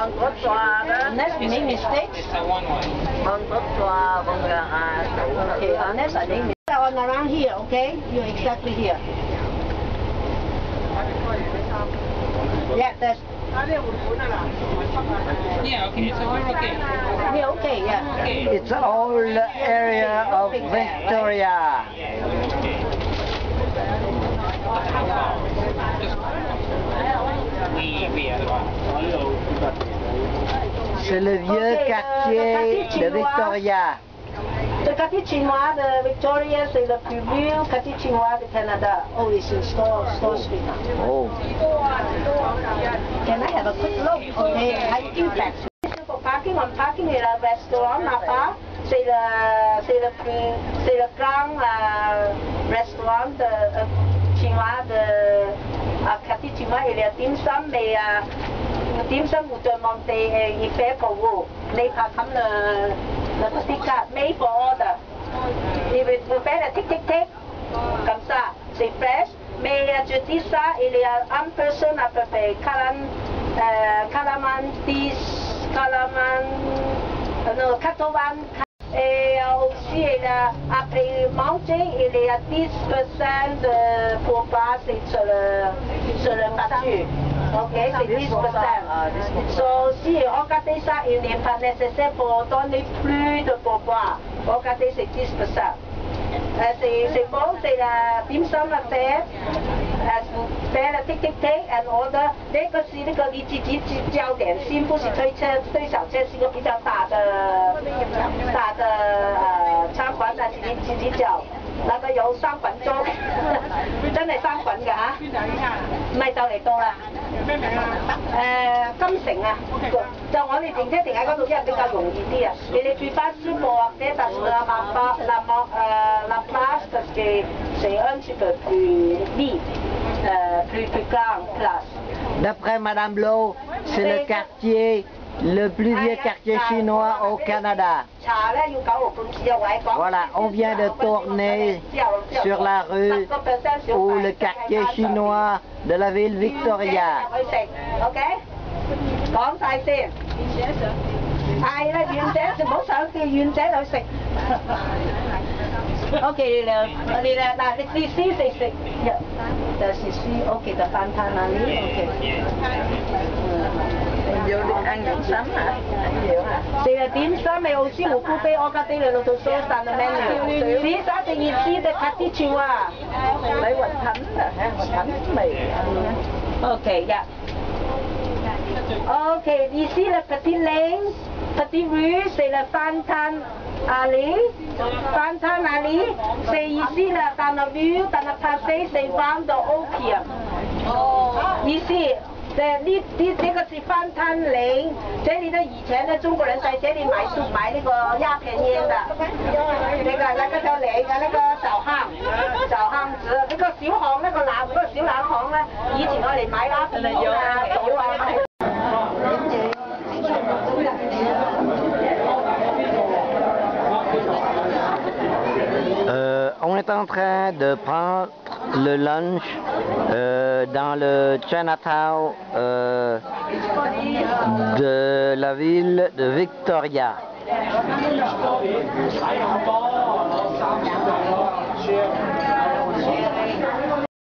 Unless we make mistakes. Okay, unless I make mistakes. On around here, okay? You're exactly here. Yeah, that's. Yeah, okay, so we're okay. Yeah, okay, yeah. Okay. It's all area of Victoria. C'est le vieux quartier de Victoria. Le quartier chinois de Victoria, c'est le plus vieux quartier chinois du Canada. Oh, it's in Store Street. Oh. Can I have a quick look? Okay, hiking back. For parking, on parking et le restaurant là-bas, c'est le grand restaurant chinois de quartier chinois. Il y a dim sum, mais dim sum vous demandez, il fait pour vous. Mais pas comme le petit carte, made for order. Il vous fait le tic-tic-tic, comme ça, c'est fresh. Mais je dis ça, il y a une personne à peu près 80, et aussi après manger, il y a 10% de pourboire sur le battu. Ok, c'est 10%. So, si regardez ça, il n'est pas nécessaire pour donner plus de pourboire. Regardez, c'est 10%. C'est bon, c'est la dim sum à faire，faire了 tick tick tick and order。那个是那个你自己交点心，不是推小车，是个比较大的餐馆，但是你自己交。那個有3份鐘，真係3份㗎嚇。唔係就嚟到啦。金城啊，就我哋停車停喺嗰度，因為比較容易啲啊。你哋住巴斯博或者特la place parce que c'est un petit peu plus vide, plus grand place. D'après Madame Lowe, c'est le quartier, le plus vieux quartier chinois au Canada. Voilà, on vient de tourner sur la rue ou le quartier chinois de la ville Victoria. OK， 講晒先。係啦，願者就唔好想叫願者去食。OK， 你試食就是試 OK 就飯攤那裡 OK。Vô đi ăn điểm sắm hả? Ăn nhiều hả? C'est điểm sum mais aussi vous pouvez regarder le loto sauce dans le menu. Si ça c'est ici de quartier chinois. Lấy hoành thánh là ha, hoành thánh mì. OK, yeah. OK, ici le petit lane, petit rue, c'est le Fantan Alley. Fantan Alley, c'est ici là, dans la ville, dans le passé, c'est vendre opium. Ici. 呢個是翻攤嶺，這裡的以前的中國人在這裡買那個鴉片煙的，那個叫嶺的那個小巷子，那個小巷那個小冷巷咧，以前我哋買鴉片煙啊，賭啊。On est en train de prendre le lunch dans le Chinatown de la ville de Victoria.